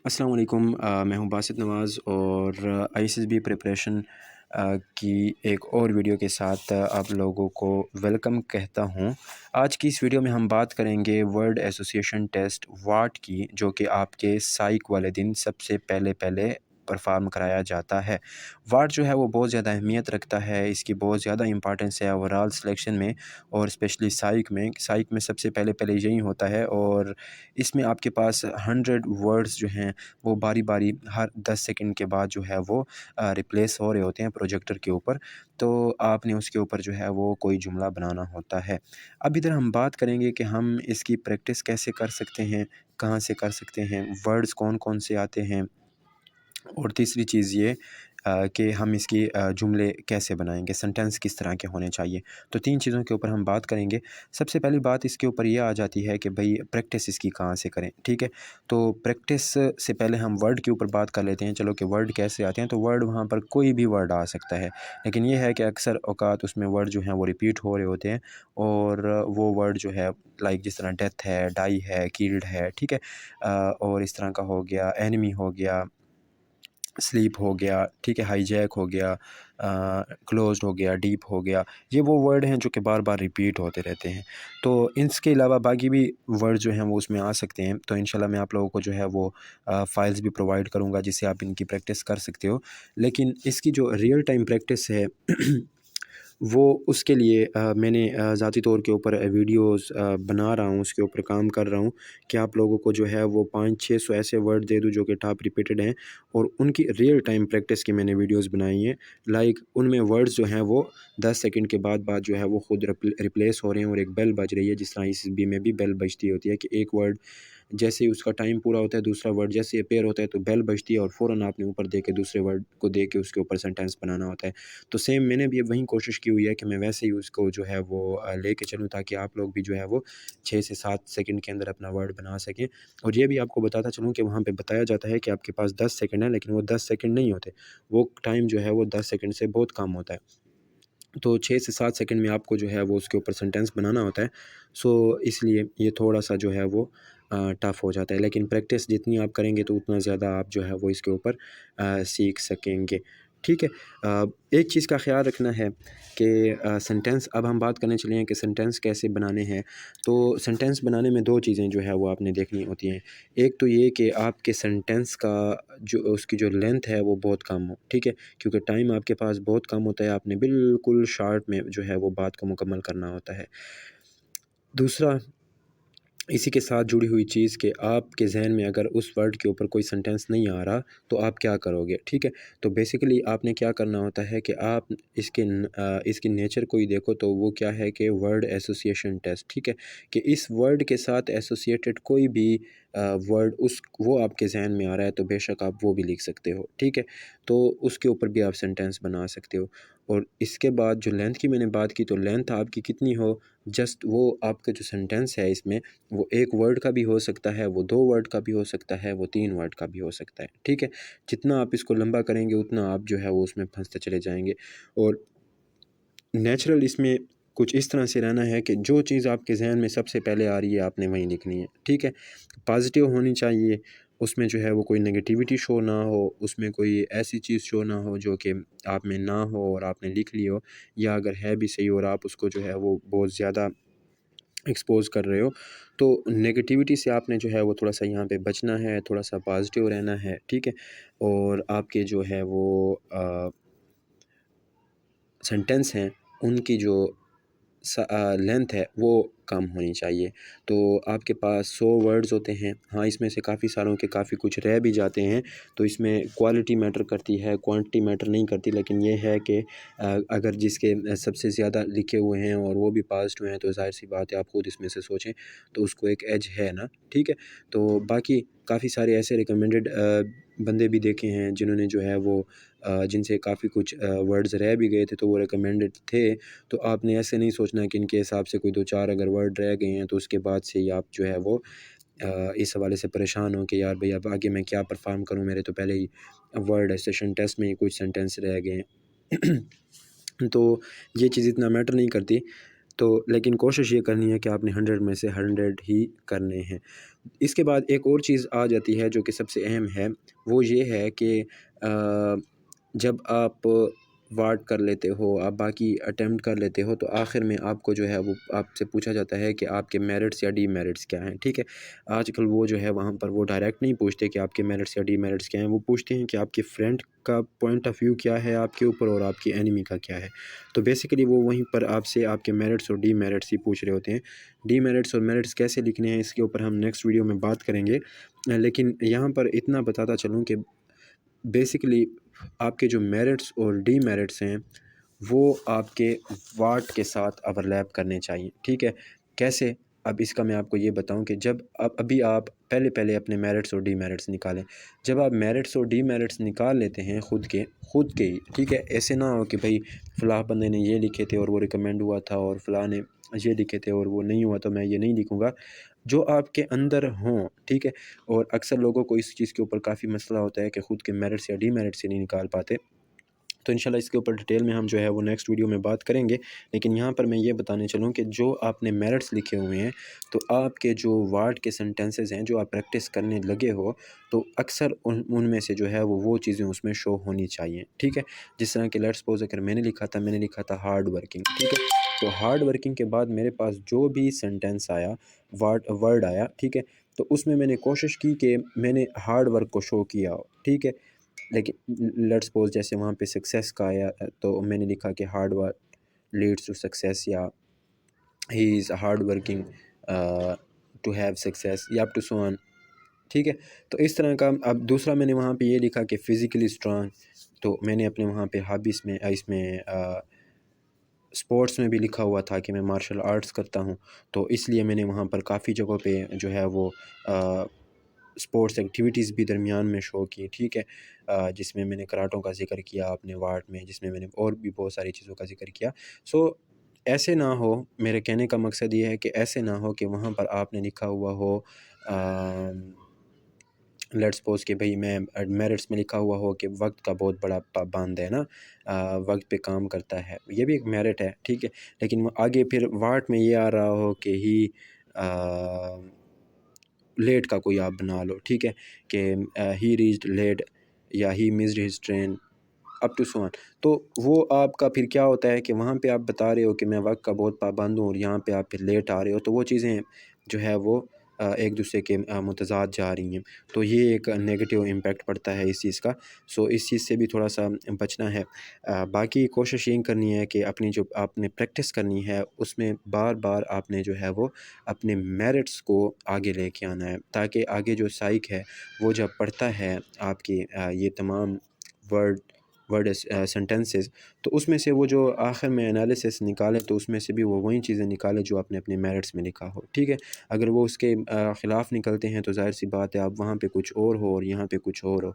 अस्सलाम वालेकुम। मैं हूं बासित नवाज़ और आईएसएसबी प्रिपरेशन की एक और वीडियो के साथ आप लोगों को वेलकम कहता हूं। आज की इस वीडियो में हम बात करेंगे वर्ड एसोसिएशन टेस्ट वाट की, जो कि आपके साइक वाले दिन सबसे पहले परफॉर्म कराया जाता है। वाट जो है वो बहुत ज़्यादा अहमियत रखता है, इसकी बहुत ज़्यादा इंपॉर्टेंस है ओवरऑल सिलेक्शन में और स्पेशली साइक में सबसे पहले यही होता है। और इसमें आपके पास 100 वर्ड्स जो हैं वो बारी बारी हर 10 सेकंड के बाद जो है वो रिप्लेस हो रहे होते हैं प्रोजेक्टर के ऊपर। तो आपने उसके ऊपर जो है वो कोई जुमला बनाना होता है। अब इधर हम बात करेंगे कि हम इसकी प्रैक्टिस कैसे कर सकते हैं, कहाँ से कर सकते हैं, वर्ड्स कौन कौन से आते हैं, और तीसरी चीज़ ये कि हम इसकी जुमले कैसे बनाएंगे, सेंटेंस किस तरह के होने चाहिए। तो 3 चीज़ों के ऊपर हम बात करेंगे। सबसे पहली बात इसके ऊपर ये आ जाती है कि भई प्रैक्टिस इसकी कहाँ से करें, ठीक है। तो प्रैक्टिस से पहले हम वर्ड के ऊपर बात कर लेते हैं। चलो कि वर्ड कैसे आते हैं, तो वर्ड वहाँ पर कोई भी वर्ड आ सकता है, लेकिन ये है कि अक्सर औकात उसमें वर्ड जो हैं वो रिपीट हो रहे होते हैं। और वो वर्ड जो है लाइक जिस तरह डेथ है, डाई है, किल्ड है, ठीक है। और इस तरह का हो गया, एनिमी हो गया, स्लीप हो गया, ठीक है, हाईजैक हो गया, क्लोज्ड हो गया, डीप हो गया। ये वो वर्ड हैं जो कि बार बार रिपीट होते रहते हैं। तो इसके अलावा बाकी भी वर्ड जो हैं वो उसमें आ सकते हैं। तो इंशाल्लाह मैं आप लोगों को जो है वो फाइल्स भी प्रोवाइड करूँगा जिससे आप इनकी प्रैक्टिस कर सकते हो। लेकिन इसकी जो रियल टाइम प्रैक्टिस है वो उसके लिए मैंने ज़ाती तौर के ऊपर वीडियोस बना रहा हूँ, उसके ऊपर काम कर रहा हूँ कि आप लोगों को जो है वो 500-600 ऐसे वर्ड दे दूँ जो कि टॉप रिपीटेड हैं, और उनकी रियल टाइम प्रैक्टिस की मैंने वीडियोस बनाई हैं। लाइक उनमें वर्ड्स जो हैं वो 10 सेकंड के बाद जो है वो खुद रिप्लेस हो रहे हैं और एक बेल बज रही है, जिस तरह इस बी में भी बेल बजती होती है कि एक वर्ड जैसे ही उसका टाइम पूरा होता है, दूसरा वर्ड जैसे अपेयर होता है तो बेल बजती है और फ़ौरन आपने ऊपर दे के दूसरे वर्ड को दे के उसके ऊपर सेंटेंस बनाना होता है। तो सेम मैंने भी अब वही कोशिश की हुई है कि मैं वैसे ही उसको जो है वो लेके चलूँ, ताकि आप लोग भी जो है वो 6 से 7 सेकंड के अंदर अपना वर्ड बना सकें। और ये भी आपको बताता चलूँ कि वहाँ पे बताया जाता है कि आपके पास 10 सेकंड है, लेकिन वो 10 सेकंड नहीं होते। वो टाइम जो है वो 10 सेकंड से बहुत कम होता है। तो 6 से 7 सेकंड में आपको जो है वो उसके ऊपर सेंटेंस बनाना होता है। सो इसलिए ये थोड़ा-सा जो है वो टफ़ हो जाता है, लेकिन प्रैक्टिस जितनी आप करेंगे तो उतना ज़्यादा आप जो है वो इसके ऊपर सीख सकेंगे। ठीक है। एक चीज़ का ख़्याल रखना है कि सेंटेंस, अब हम बात करने चले हैं कि सेंटेंस कैसे बनाने हैं। तो सेंटेंस बनाने में 2 चीज़ें जो है वो आपने देखनी होती हैं। एक तो ये कि आपके सेंटेंस का जो उसकी जो लेंथ है वो बहुत कम हो, ठीक है? क्योंकि टाइम आपके पास बहुत कम होता है, आपने बिल्कुल शॉर्ट में जो है वो बात को मुकम्मल करना होता है। दूसरा, इसी के साथ जुड़ी हुई चीज़ कि आपके ज़हन में अगर उस वर्ड के ऊपर कोई सेंटेंस नहीं आ रहा, तो आप क्या करोगे, ठीक है? तो बेसिकली आपने क्या करना होता है कि आप इसकी नेचर को ही देखो, तो वो क्या है कि वर्ड एसोसिएशन टेस्ट, ठीक है? कि इस वर्ड के साथ एसोसिएटेड कोई भी वर्ड उस वो आपके ज़हन में आ रहा है तो बेशक आप वो भी लिख सकते हो, ठीक है? तो उसके ऊपर भी आप सेंटेंस बना सकते हो। और इसके बाद जो लेंथ की मैंने बात की, तो लेंथ आपकी कितनी हो, जस्ट वो आपका जो सेंटेंस है इसमें वो 1 वर्ड का भी हो सकता है, वो 2 वर्ड का भी हो सकता है, वो 3 वर्ड का भी हो सकता है, ठीक है? जितना आप इसको लंबा करेंगे उतना आप जो है वो उसमें फँसते चले जाएँगे। और नेचुरल इसमें कुछ इस तरह से रहना है कि जो चीज़ आपके ज़हन में सबसे पहले आ रही है आपने वही लिखनी है, ठीक है? पॉज़िटिव होनी चाहिए, उसमें जो है वो कोई नेगेटिविटी शो ना हो, उसमें कोई ऐसी चीज़ शो ना हो जो कि आप में ना हो और आपने लिख ली हो, या अगर है भी सही और आप उसको जो है वो बहुत ज़्यादा एक्सपोज़ कर रहे हो, तो नेगेटिविटी से आपने जो है वो थोड़ा-सा यहाँ पे बचना है, थोड़ा-सा पॉज़िटिव रहना है, ठीक है? और आपके जो है वो सेंटेंस हैं, उनकी जो लेंथ है वो कम होनी चाहिए। तो आपके पास 100 वर्ड्स होते हैं, हाँ, इसमें से काफ़ी सारों के काफ़ी कुछ रह भी जाते हैं, तो इसमें क्वालिटी मैटर करती है, क्वांटिटी मैटर नहीं करती। लेकिन ये है कि अगर जिसके सबसे ज़्यादा लिखे हुए हैं और वो भी पास्ड हुए हैं, तो ज़ाहिर-सी बात है आप खुद इसमें से सोचें, तो उसको एक एज है ना, ठीक है? तो बाकी काफ़ी सारे ऐसे रिकमेंडेड बंदे भी देखे हैं जिन्होंने जो है वो जिनसे काफ़ी कुछ वर्ड्स रह भी गए थे, तो वो रिकमेंडेड थे। तो आपने ऐसे नहीं सोचना कि इनके हिसाब से कोई 2-4 अगर वर्ड रह गए हैं तो उसके बाद से ही आप जो है वो इस हवाले से परेशान हो कि यार भई अब आगे मैं क्या परफ़ॉर्म करूँ, मेरे तो पहले ही वर्ड एसेशन टेस्ट में ही कुछ सेंटेंस रह गए हैं। तो ये चीज़ इतना मैटर नहीं करती। تو لیکن کوشش یہ کرنی ہے کہ آپ نے 100 میں سے 100 ہی کرنے ہیں۔ اس کے بعد ایک اور چیز آ جاتی ہے جو کہ سب سے اہم ہے، وہ یہ ہے کہ جب آپ واٹ کر لیتے ہو، آپ باقی اٹیمپٹ کر لیتے ہو، تو آخر میں آپ کو جو ہے وہ آپ سے پوچھا جاتا ہے کہ آپ کے میرٹس یا ڈی میرٹس کیا ہیں، ٹھیک ہے۔ آج کل وہ جو ہے وہاں پر وہ ڈائریکٹ نہیں پوچھتے کہ آپ کے میرٹس یا ڈی میرٹس کیا ہیں، وہ پوچھتے ہیں کہ آپ کے فرینڈ کا پوائنٹ آف ویو کیا ہے آپ کے اوپر اور آپ کی اینیمی کا کیا ہے۔ تو بیسیکلی وہ وہیں پر آپ سے آپ کے میرٹس اور ڈی میرٹس ہی پوچھ رہے ہوتے ہیں۔ ڈی میرٹس اور میرٹس کیسے لکھنے ہیں اس کے اوپر ہم نیکسٹ ویڈیو میں بات کریں گے، لیکن یہاں پر اتنا بتاتا چلوں کہ بیسیکلی آپ کے جو میرٹس اور ڈی میرٹس ہیں وہ آپ کے واٹ کے ساتھ اوورلیپ کرنے چاہیے، ٹھیک ہے۔ کیسے؟ اب اس کا میں آپ کو یہ بتاؤں کہ جب ابھی آپ پہلے اپنے میرٹس اور ڈی میرٹس نکالیں۔ جب آپ میرٹس اور ڈی میرٹس نکال لیتے ہیں خود کے ہی، ٹھیک ہے، ایسے نہ ہو کہ بھائی فلاں بندے نے یہ لکھے تھے اور وہ ریکمینڈ ہوا تھا، اور فلاں نے یہ لکھے تھے اور وہ نہیں ہوا، تو میں یہ نہیں لکھوں گا۔ جو آپ کے اندر ہوں، ٹھیک ہے، اور اکثر لوگوں کو اس چیز کے اوپر کافی مسئلہ ہوتا ہے کہ خود کے میرٹس یا ڈی میرٹس سے نہیں نکال پاتے، تو انشاءاللہ اس کے اوپر ڈیٹیل میں ہم جو ہے وہ نیکسٹ ویڈیو میں بات کریں گے۔ لیکن یہاں پر میں یہ بتانے چلوں کہ جو آپ نے میرٹس لکھے ہوئے ہیں، تو آپ کے جو وارڈ کے سینٹنسز ہیں جو آپ پریکٹس کرنے لگے ہو، تو اکثر ان میں سے جو ہے وہ چیزیں اس میں شو ہونی چاہیے، ٹھیک ہے۔ جس طرح کہ لیٹس سپوز اگر میں نے لکھا تھا ہارڈ ورکنگ، ٹھیک ہے، تو ہارڈ ورکنگ کے بعد میرے پاس جو بھی سینٹنس آیا، ورڈ آیا، ٹھیک ہے، تو اس میں نے کوشش کی کہ میں نے ہارڈ ورک کو شو کیا ہو، ٹھیک ہے۔ لیکن لیٹس سپوز جیسے وہاں پہ سکسیس کا آیا، تو میں نے لکھا کہ hard work leads to success, یا he is hard working to have success, یا اپ ٹو سو آن، ٹھیک ہے۔ تو اس طرح کا اب دوسرا میں نے وہاں پہ یہ لکھا کہ فزیکلی اسٹرانگ، تو میں نے اپنے وہاں پہ ہابیز میں اس میں اسپورٹس میں بھی لکھا ہوا تھا کہ میں مارشل آرٹس کرتا ہوں، تو اس لیے میں نے وہاں پر کافی جگہوں پہ جو ہے وہ اسپورٹس ایکٹیویٹیز بھی درمیان میں شو کی، ٹھیک ہے، جس میں نے کراٹوں کا ذکر کیا اپنے وارڈ میں، جس میں نے اور بھی بہت ساری چیزوں کا ذکر کیا۔ سو ایسے نہ ہو، میرے کہنے کا مقصد یہ ہے کہ ایسے نہ ہو کہ وہاں پر آپ نے لکھا ہوا ہو لیٹس سپوز کہ بھئی میں میرٹس میں لکھا ہوا ہو کہ وقت کا بہت بڑا پابند ہے نا، وقت پہ کام کرتا ہے، یہ بھی ایک میرٹ ہے، ٹھیک ہے، لیکن وہ آگے پھر واٹ میں یہ آ رہا ہو کہ ہی لیٹ کا کوئی آپ بنا لو، ٹھیک ہے، کہ ہی ریچڈ لیٹ، یا he missed his train up to so on, تو وہ آپ کا پھر کیا ہوتا ہے کہ وہاں پہ آپ بتا رہے ہو کہ میں وقت کا بہت پابند ہوں، اور یہاں پہ آپ پھر لیٹ آ رہے ہو، تو وہ چیزیں جو ہے وہ ایک دوسرے کے متضاد جا رہی ہیں، تو یہ ایک نیگیٹو امپیکٹ پڑتا ہے اس چیز کا۔ سو اس چیز سے بھی تھوڑا سا بچنا ہے۔ باقی کوشش یہ کرنی ہے کہ اپنی جو آپ نے پریکٹس کرنی ہے اس میں بار بار آپ نے جو ہے وہ اپنے میرٹس کو آگے لے کے آنا ہے، تاکہ آگے جو سائیک ہے وہ جب پڑھتا ہے آپ کی یہ تمام ورڈ سینٹنسز، تو اس میں سے وہ جو آخر میں انالیسس نکالے، تو اس میں سے بھی وہ وہی چیزیں نکالے جو آپ نے اپنے میرٹس میں لکھا ہو، ٹھیک ہے۔ اگر وہ اس کے خلاف نکلتے ہیں تو ظاہر سی بات ہے آپ وہاں پہ کچھ اور ہو اور یہاں پہ کچھ اور ہو،